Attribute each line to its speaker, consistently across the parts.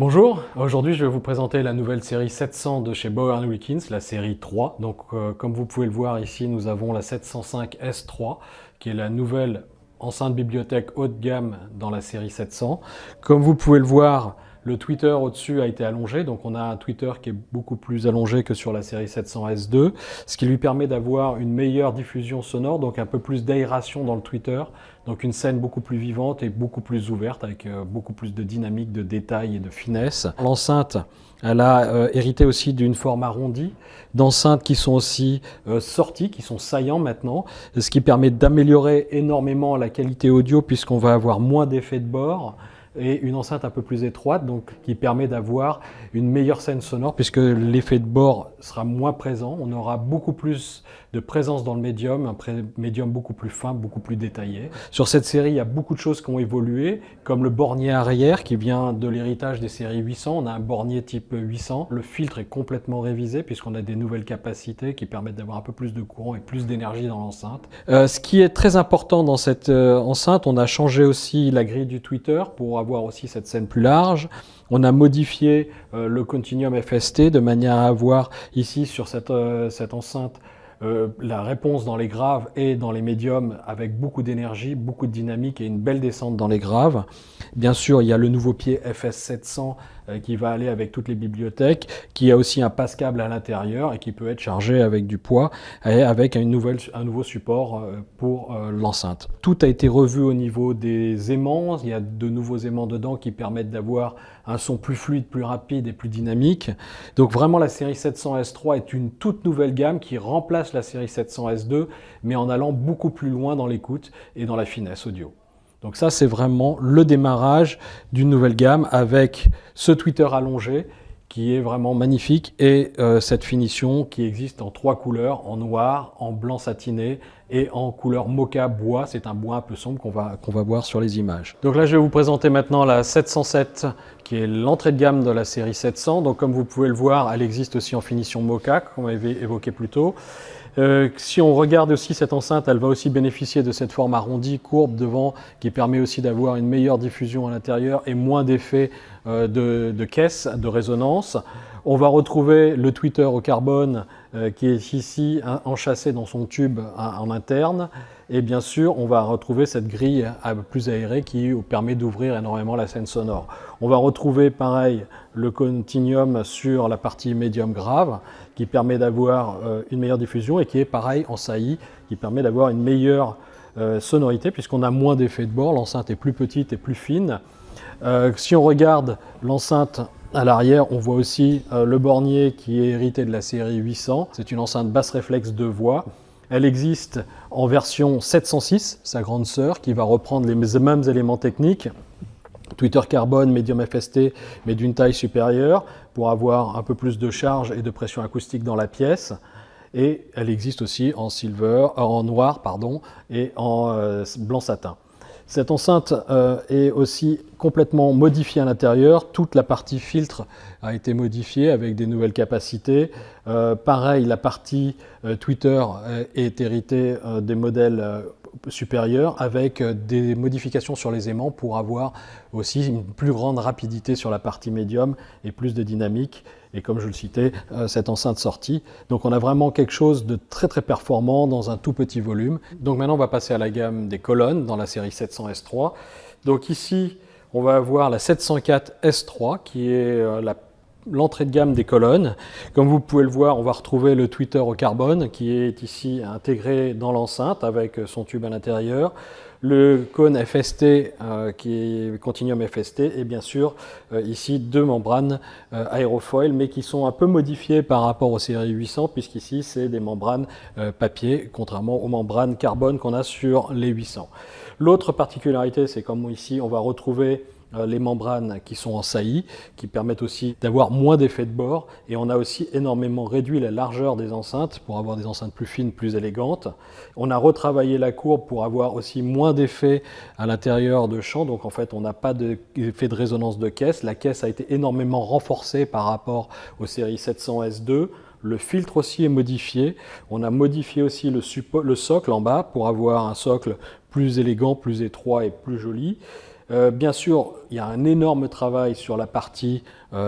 Speaker 1: Bonjour, aujourd'hui je vais vous présenter la nouvelle série 700 de chez Bower Wilkins, la série 3. Donc comme vous pouvez le voir ici, nous avons la 705 S3 qui est la nouvelle enceinte bibliothèque haut de gamme dans la série 700. Comme vous pouvez le voir, le tweeter au-dessus a été allongé, donc on a un tweeter qui est beaucoup plus allongé que sur la série 700 S2, ce qui lui permet d'avoir une meilleure diffusion sonore, donc un peu plus d'aération dans le tweeter, donc une scène beaucoup plus vivante et beaucoup plus ouverte, avec beaucoup plus de dynamique, de détails et de finesse. L'enceinte, elle a hérité aussi d'une forme arrondie, d'enceintes qui sont aussi sorties, qui sont saillants maintenant, ce qui permet d'améliorer énormément la qualité audio puisqu'on va avoir moins d'effets de bord, et une enceinte un peu plus étroite, donc qui permet d'avoir une meilleure scène sonore puisque l'effet de bord sera moins présent. On aura beaucoup plus de présence dans le médium, un médium beaucoup plus fin, beaucoup plus détaillé. Sur cette série, il y a beaucoup de choses qui ont évolué, comme le bornier arrière qui vient de l'héritage des séries 800. On a un bornier type 800. Le filtre est complètement révisé puisqu'on a des nouvelles capacités qui permettent d'avoir un peu plus de courant et plus d'énergie dans l'enceinte. Ce qui est très important dans cette enceinte, on a changé aussi la grille du tweeter pour avoir aussi cette scène plus large. On a modifié le Continuum FST de manière à avoir ici sur cette enceinte la réponse dans les graves et dans les médiums avec beaucoup d'énergie, beaucoup de dynamique et une belle descente dans les graves. Bien sûr, il y a le nouveau pied FS700 qui va aller avec toutes les bibliothèques, qui a aussi un passe-câble à l'intérieur et qui peut être chargé avec du poids et avec un nouveau support pour l'enceinte. Tout a été revu au niveau des aimants. Il y a de nouveaux aimants dedans qui permettent d'avoir un son plus fluide, plus rapide et plus dynamique. Donc vraiment, la série 700 S3 est une toute nouvelle gamme qui remplace la série 700 S2, mais en allant beaucoup plus loin dans l'écoute et dans la finesse audio. Donc ça, c'est vraiment le démarrage d'une nouvelle gamme avec ce tweeter allongé qui est vraiment magnifique et cette finition qui existe en 3 couleurs, en noir, en blanc satiné et en couleur mocha bois. C'est un bois un peu sombre qu'on va voir sur les images. Donc là, je vais vous présenter maintenant la 707 qui est l'entrée de gamme de la série 700. Donc comme vous pouvez le voir, elle existe aussi en finition mocha, comme on avait évoqué plus tôt. Si on regarde aussi cette enceinte, elle va aussi bénéficier de cette forme arrondie, courbe devant, qui permet aussi d'avoir une meilleure diffusion à l'intérieur et moins d'effets de caisse, de résonance. On va retrouver le tweeter au carbone qui est ici enchâssé dans son tube en interne. Et bien sûr, on va retrouver cette grille plus aérée qui permet d'ouvrir énormément la scène sonore. On va retrouver pareil le continuum sur la partie médium grave qui permet d'avoir une meilleure diffusion et qui est pareil en saillie, qui permet d'avoir une meilleure sonorité puisqu'on a moins d'effets de bord, l'enceinte est plus petite et plus fine. Si on regarde l'enceinte à l'arrière, on voit aussi le bornier qui est hérité de la série 800. C'est une enceinte basse réflexe 2 voix. Elle existe en version 706, sa grande sœur, qui va reprendre les mêmes éléments techniques. Tweeter carbone, médium FST, mais d'une taille supérieure, pour avoir un peu plus de charge et de pression acoustique dans la pièce. Et elle existe aussi en noir et en blanc satin. Cette enceinte est aussi complètement modifiée à l'intérieur. Toute la partie filtre a été modifiée avec des nouvelles capacités. Pareil, la partie tweeter est héritée des modèles supérieurs avec des modifications sur les aimants pour avoir aussi une plus grande rapidité sur la partie médium et plus de dynamique. Et comme je le citais, cette enceinte sortie. Donc on a vraiment quelque chose de très très performant dans un tout petit volume. Donc maintenant on va passer à la gamme des colonnes dans la série 700 S3. Donc ici on va avoir la 704 S3 qui est l'entrée de gamme des colonnes. Comme vous pouvez le voir, on va retrouver le tweeter au carbone qui est ici intégré dans l'enceinte avec son tube à l'intérieur. Le cône FST qui est Continuum FST et bien sûr ici 2 membranes aérofoil mais qui sont un peu modifiées par rapport aux séries 800 puisqu'ici c'est des membranes papier contrairement aux membranes carbone qu'on a sur les 800. L'autre particularité, c'est comme ici on va retrouver les membranes qui sont en saillie, qui permettent aussi d'avoir moins d'effets de bord. Et on a aussi énormément réduit la largeur des enceintes pour avoir des enceintes plus fines, plus élégantes. On a retravaillé la courbe pour avoir aussi moins d'effets à l'intérieur de champ. Donc en fait, on n'a pas d'effet de résonance de caisse. La caisse a été énormément renforcée par rapport aux séries 700 S2. Le filtre aussi est modifié. On a modifié aussi le socle en bas pour avoir un socle plus élégant, plus étroit et plus joli. Bien sûr, il y a un énorme travail sur la partie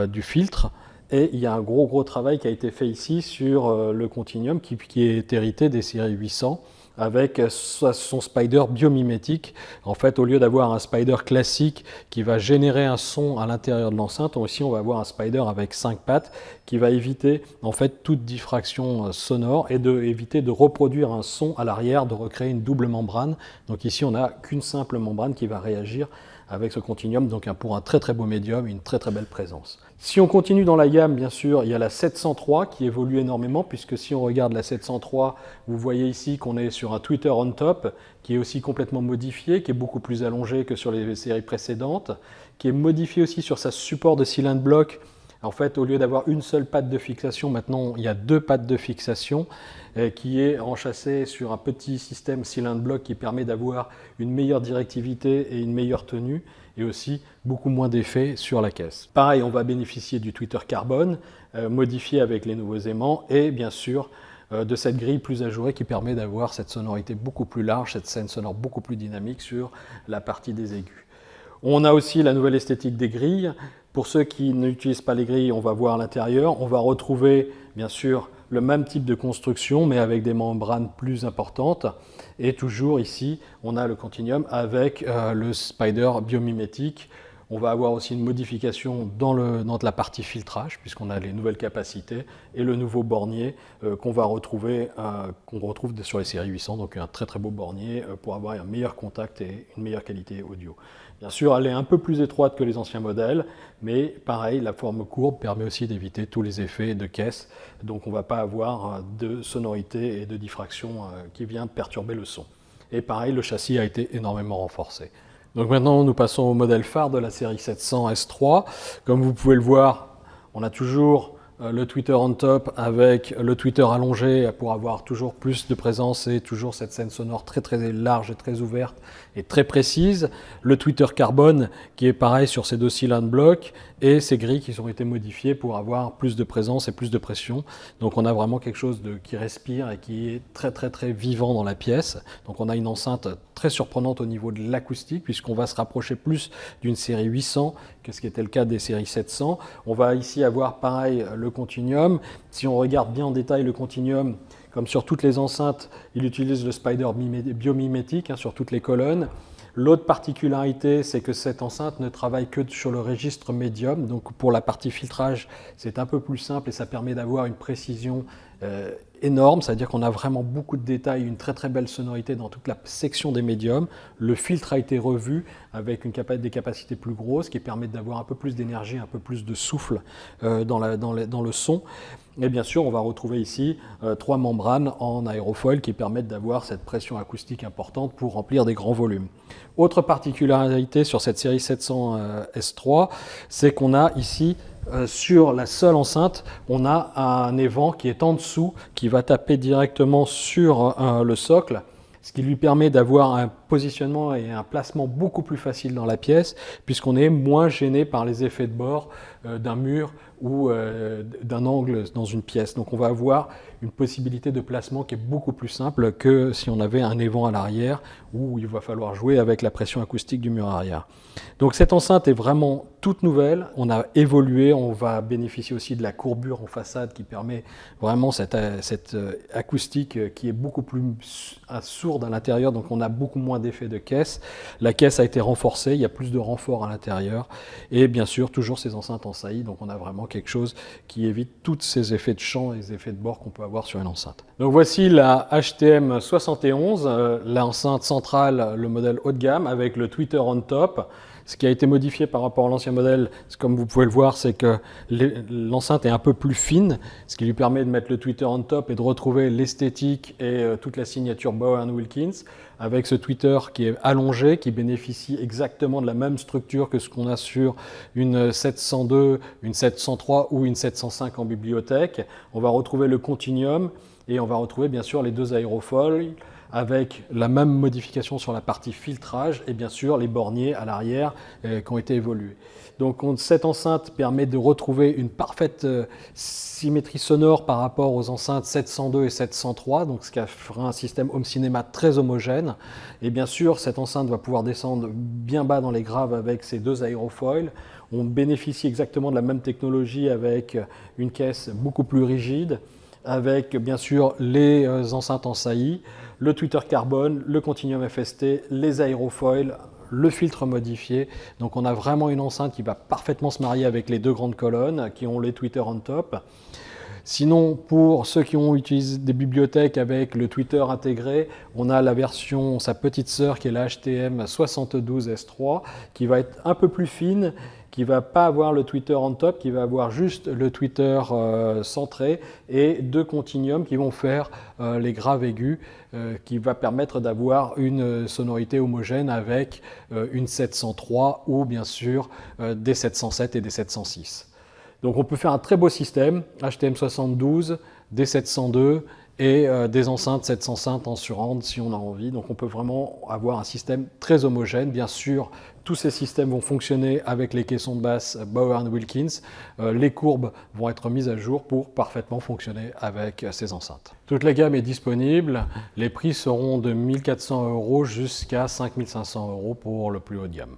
Speaker 1: du filtre. Et il y a un gros travail qui a été fait ici sur le Continuum qui est hérité des séries 800 avec son spider biomimétique. En fait, au lieu d'avoir un spider classique qui va générer un son à l'intérieur de l'enceinte, ici on va avoir un spider avec 5 pattes qui va éviter en fait toute diffraction sonore et éviter de reproduire un son à l'arrière, de recréer une double membrane. Donc ici on n'a qu'une simple membrane qui va réagir avec ce Continuum, donc pour un très beau médium, une très belle présence. Si on continue dans la gamme, bien sûr, il y a la 703 qui évolue énormément, puisque si on regarde la 703, vous voyez ici qu'on est sur un tweeter on top, qui est aussi complètement modifié, qui est beaucoup plus allongé que sur les séries précédentes, qui est modifié aussi sur sa support de cylindre bloc. En fait, au lieu d'avoir une seule patte de fixation, maintenant il y a 2 pattes de fixation qui est enchâssé sur un petit système cylindre bloc qui permet d'avoir une meilleure directivité et une meilleure tenue et aussi beaucoup moins d'effets sur la caisse. Pareil, on va bénéficier du tweeter carbone modifié avec les nouveaux aimants et bien sûr de cette grille plus ajourée qui permet d'avoir cette sonorité beaucoup plus large, cette scène sonore beaucoup plus dynamique sur la partie des aigus. On a aussi la nouvelle esthétique des grilles. Pour ceux qui n'utilisent pas les grilles, on va voir à l'intérieur. On va retrouver, bien sûr, le même type de construction, mais avec des membranes plus importantes. Et toujours ici, on a le Continuum avec le spider biomimétique. On va avoir aussi une modification dans la partie filtrage, puisqu'on a les nouvelles capacités, et le nouveau bornier qu'on retrouve sur les séries 800, donc un très beau bornier pour avoir un meilleur contact et une meilleure qualité audio. Bien sûr, elle est un peu plus étroite que les anciens modèles, mais pareil, la forme courbe permet aussi d'éviter tous les effets de caisse, donc on ne va pas avoir de sonorité et de diffraction qui vient perturber le son. Et pareil, le châssis a été énormément renforcé. Donc maintenant, nous passons au modèle phare de la série 700 S3. Comme vous pouvez le voir, on a toujours le tweeter on top avec le tweeter allongé pour avoir toujours plus de présence et toujours cette scène sonore très large et très ouverte et très précise. Le tweeter carbone qui est pareil sur ces 2 cylindres blocs et ces grilles qui ont été modifiées pour avoir plus de présence et plus de pression. Donc on a vraiment quelque chose qui respire et qui est très vivant dans la pièce. Donc on a une enceinte très surprenante au niveau de l'acoustique puisqu'on va se rapprocher plus d'une série 800 que ce qui était le cas des séries 700. On va ici avoir pareil le Continuum. Si on regarde bien en détail le Continuum, comme sur toutes les enceintes, il utilise le spider biomimétique sur toutes les colonnes. L'autre particularité, c'est que cette enceinte ne travaille que sur le registre médium. Donc pour la partie filtrage, c'est un peu plus simple et ça permet d'avoir une précision énorme, c'est-à-dire qu'on a vraiment beaucoup de détails, une très belle sonorité dans toute la section des médiums. Le filtre a été revu avec des capacités plus grosses qui permettent d'avoir un peu plus d'énergie, un peu plus de souffle dans le son. Et bien sûr, on va retrouver ici 3 membranes en aérofoil qui permettent d'avoir cette pression acoustique importante pour remplir des grands volumes. Autre particularité sur cette série 700 S3, c'est qu'on a ici sur la seule enceinte, on a un évent qui est en dessous, qui va taper directement sur le socle, ce qui lui permet d'avoir un positionnement et un placement beaucoup plus facile dans la pièce, puisqu'on est moins gêné par les effets de bord d'un mur ou d'un angle dans une pièce. Donc on va avoir une possibilité de placement qui est beaucoup plus simple que si on avait un évent à l'arrière où il va falloir jouer avec la pression acoustique du mur arrière. Donc cette enceinte est vraiment toute nouvelle, on a évolué, on va bénéficier aussi de la courbure en façade qui permet vraiment cette acoustique qui est beaucoup plus sourde à l'intérieur, donc on a beaucoup moins d'effets de caisse. La caisse a été renforcée, il y a plus de renfort à l'intérieur et bien sûr toujours ces enceintes en saillie, donc on a vraiment quelque chose qui évite tous ces effets de champ et les effets de bord qu'on peut avoir sur une enceinte. Donc voici la HTM 71, l'enceinte centrale, le modèle haut de gamme avec le tweeter on top. Ce qui a été modifié par rapport à l'ancien modèle, comme vous pouvez le voir, c'est que l'enceinte est un peu plus fine, ce qui lui permet de mettre le tweeter on top et de retrouver l'esthétique et toute la signature Bower & Wilkins avec ce tweeter qui est allongé, qui bénéficie exactement de la même structure que ce qu'on a sur une 702, une 703 ou une 705 en bibliothèque. On va retrouver le Continuum et on va retrouver bien sûr les 2 aérofoils avec la même modification sur la partie filtrage et bien sûr les borniers à l'arrière qui ont été évolués. Donc cette enceinte permet de retrouver une parfaite symétrie sonore par rapport aux enceintes 702 et 703, donc ce qui fera un système home cinéma très homogène. Et bien sûr, cette enceinte va pouvoir descendre bien bas dans les graves avec ces deux aérofoils. On bénéficie exactement de la même technologie avec une caisse beaucoup plus rigide, avec bien sûr les enceintes en saillie, le tweeter carbone, le continuum FST, les aérofoils, le filtre modifié. Donc on a vraiment une enceinte qui va parfaitement se marier avec les deux grandes colonnes qui ont les tweeters on top. Sinon, pour ceux qui ont utilisé des bibliothèques avec le tweeter intégré, on a la version, sa petite sœur qui est la HTM72S3, qui va être un peu plus fine, qui ne va pas avoir le tweeter on top, qui va avoir juste le tweeter centré et deux continuums qui vont faire les graves aigus, qui va permettre d'avoir une sonorité homogène avec une 703 ou bien sûr des 707 et des 706. Donc on peut faire un très beau système, HTM72, D702 et des enceintes 705 en surround si on a envie. Donc on peut vraiment avoir un système très homogène. Bien sûr, tous ces systèmes vont fonctionner avec les caissons de basse Bauer & Wilkins. Les courbes vont être mises à jour pour parfaitement fonctionner avec ces enceintes. Toute la gamme est disponible. Les prix seront de 1 400 € jusqu'à 5 500 € pour le plus haut de gamme.